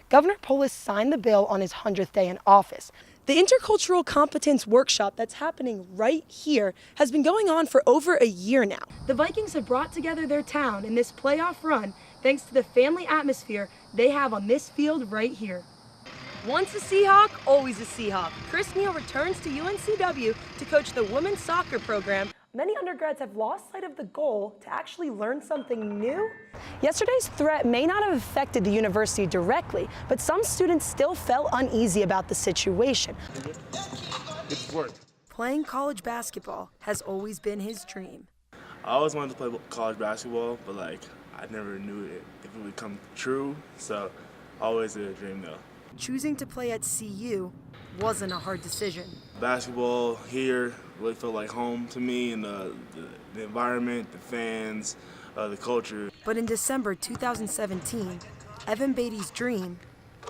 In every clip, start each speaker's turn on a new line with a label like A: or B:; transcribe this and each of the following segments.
A: Governor Polis signed the bill on his 100th day in office. The Intercultural Competence Workshop that's happening right here has been going on for over a year now. The Vikings have brought together their town in this playoff run thanks to the family atmosphere they have on this field right here. Once a Seahawk, always a Seahawk. Chris Neal returns to UNCW to coach the women's soccer program. Many undergrads have lost sight of the goal to actually learn something new. Yesterday's threat may not have affected the university directly, but some students still felt uneasy about the situation.
B: It's worked.
A: Playing college basketball has always been his dream.
B: I always wanted to play college basketball, but I never knew if it would come true, so always a dream though.
A: Choosing to play at CU wasn't a hard decision.
B: Basketball here really felt like home to me, and the environment, the fans, the culture.
A: But in December 2017, Evan Beatty's dream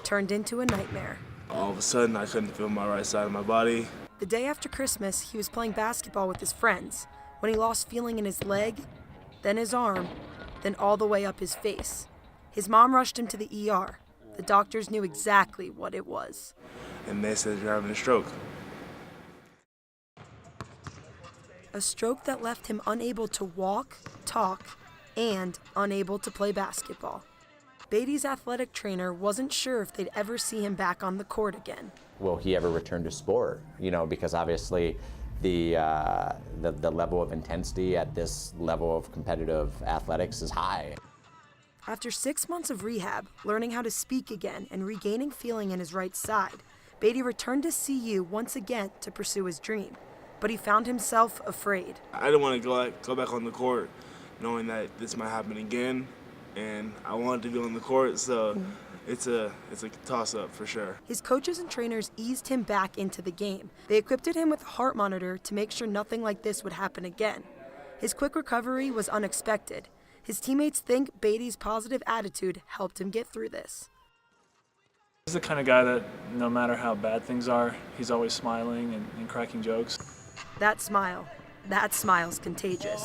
A: turned into a nightmare.
B: All of a sudden, I couldn't feel my right side of my body.
A: The day after Christmas, he was playing basketball with his friends when he lost feeling in his leg, then his arm, then all the way up his face. His mom rushed him to the ER. The doctors knew exactly what it was.
B: And they said, "You're having a stroke."
A: A stroke that left him unable to walk, talk, and unable to play basketball. Beatty's athletic trainer wasn't sure if they'd ever see him back on the court again.
C: Will he ever return to sport? Because obviously the level of intensity at this level of competitive athletics is high.
A: After 6 months of rehab, learning how to speak again and regaining feeling in his right side, Beatty returned to CU once again to pursue his dream. But he found himself afraid.
B: I didn't want to go back on the court knowing that this might happen again, and I wanted to be on the court, so it's a toss-up for sure.
A: His coaches and trainers eased him back into the game. They equipped him with a heart monitor to make sure nothing like this would happen again. His quick recovery was unexpected. His teammates think Beatty's positive attitude helped him get through this.
D: He's the kind of guy that no matter how bad things are, he's always smiling and cracking jokes.
A: That smile's contagious.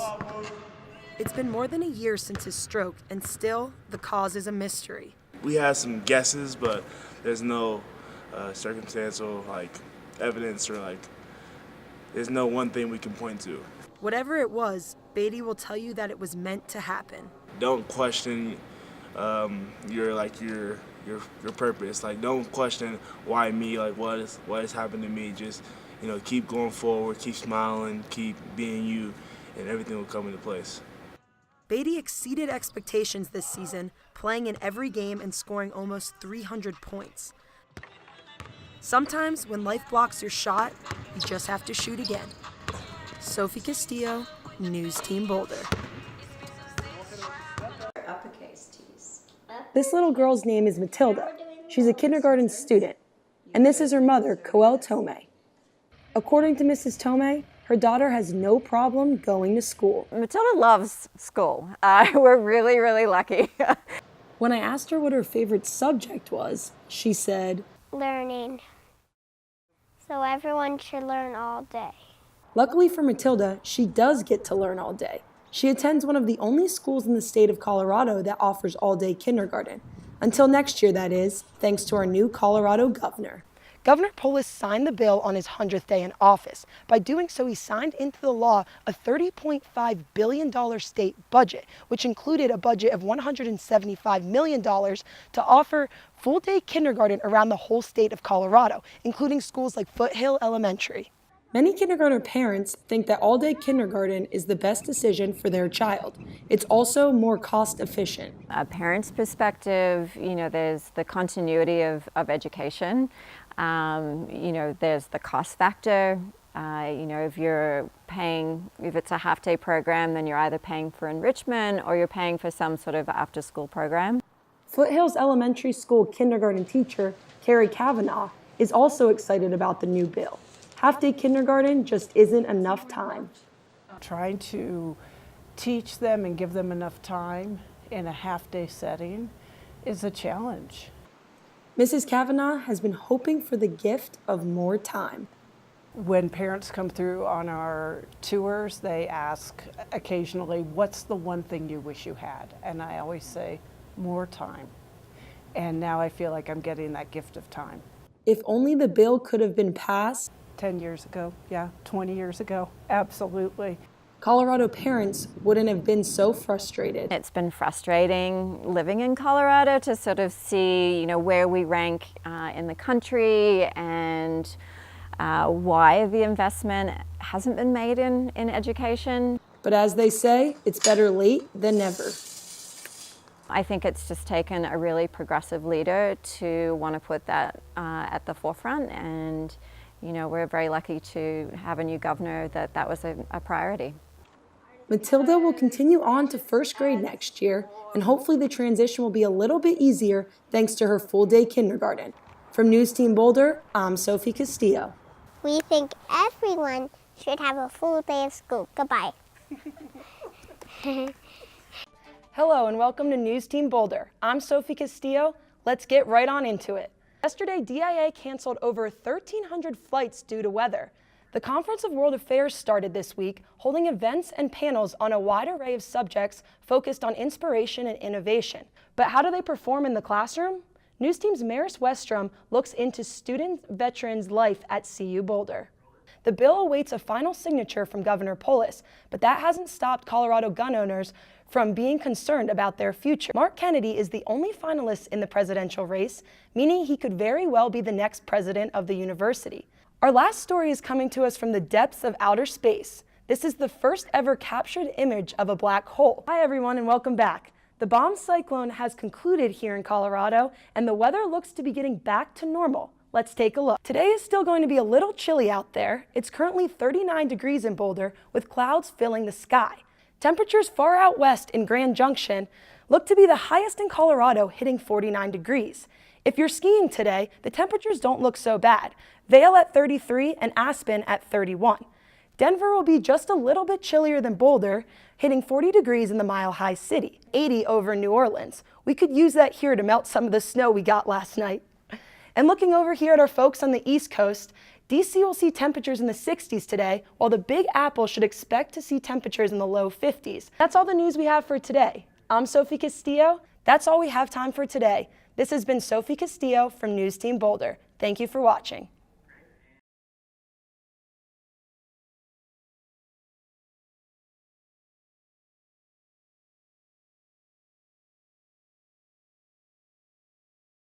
A: It's been more than a year since his stroke, and still, the cause is a mystery.
B: We had some guesses, but there's no circumstantial evidence or there's no one thing we can point to.
A: Whatever it was, Beatty will tell you that it was meant to happen.
B: Don't question your purpose. Don't question why me. What has happened to me. Just keep going forward, keep smiling, keep being you, and everything will come into place.
A: Beatty exceeded expectations this season, playing in every game and scoring almost 300 points. Sometimes when life blocks your shot, you just have to shoot again. Sophie Castillo, News Team Boulder. This little girl's name is Matilda. She's a kindergarten student. And this is her mother, Coel Tomei. According to Mrs. Tomei, her daughter has no problem going to school.
E: Matilda loves school. We're really, really lucky.
A: When I asked her what her favorite subject was, she said,
F: learning. So everyone should learn all day.
A: Luckily for Matilda, she does get to learn all day. She attends one of the only schools in the state of Colorado that offers all-day kindergarten. Until next year, that is, thanks to our new Colorado governor. Governor Polis signed the bill on his 100th day in office. By doing so, he signed into the law a $30.5 billion state budget, which included a budget of $175 million to offer full-day kindergarten around the whole state of Colorado, including schools like Foothill Elementary. Many kindergarten parents think that all-day kindergarten is the best decision for their child. It's also more cost-efficient.
E: A parent's perspective, there's the continuity of education. There's the cost factor. If it's a half-day program, then you're either paying for enrichment or you're paying for some sort of after-school program.
A: Foothills Elementary School kindergarten teacher, Carrie Kavanaugh, is also excited about the new bill. Half-day kindergarten just isn't enough time.
G: Trying to teach them and give them enough time in a half-day setting is a challenge.
A: Mrs. Kavanaugh has been hoping for the gift of more time.
G: When parents come through on our tours, they ask occasionally, what's the one thing you wish you had? And I always say, more time. And now I feel like I'm getting that gift of time.
A: If only the bill could have been passed,
G: 10 years ago, yeah, 20 years ago, absolutely.
A: Colorado parents wouldn't have been so frustrated.
E: It's been frustrating living in Colorado to sort of see, where we rank in the country and why the investment hasn't been made in education.
A: But as they say, it's better late than never.
E: I think it's just taken a really progressive leader to want to put that at the forefront, and we're very lucky to have a new governor that was a priority.
A: Matilda will continue on to first grade next year, and hopefully the transition will be a little bit easier thanks to her full-day kindergarten. From News Team Boulder, I'm Sophie Castillo.
F: We think everyone should have a full day of school. Goodbye.
A: Hello and welcome to News Team Boulder. I'm Sophie Castillo. Let's get right on into it. Yesterday, DIA canceled over 1,300 flights due to weather. The Conference of World Affairs started this week, holding events and panels on a wide array of subjects focused on inspiration and innovation. But how do they perform in the classroom? News Team's Maris Westrom looks into student veterans' life at CU Boulder. The bill awaits a final signature from Governor Polis, but that hasn't stopped Colorado gun owners from being concerned about their future. Mark Kennedy is the only finalist in the presidential race, meaning he could very well be the next president of the university. Our last story is coming to us from the depths of outer space. This is the first ever captured image of a black hole. Hi everyone and welcome back. The bomb cyclone has concluded here in Colorado and the weather looks to be getting back to normal. Let's take a look. Today is still going to be a little chilly out there. It's currently 39 degrees in Boulder with clouds filling the sky. Temperatures far out west in Grand Junction look to be the highest in Colorado, hitting 49 degrees. If you're skiing today, the temperatures don't look so bad. Vail at 33 and Aspen at 31. Denver will be just a little bit chillier than Boulder, hitting 40 degrees in the Mile High City, 80 over New Orleans. We could use that here to melt some of the snow we got last night. And looking over here at our folks on the East Coast, DC will see temperatures in the 60s today, while the Big Apple should expect to see temperatures in the low 50s. That's all the news we have for today. I'm Sophie Castillo. That's all we have time for today. This has been Sophie Castillo from News Team Boulder. Thank you for watching.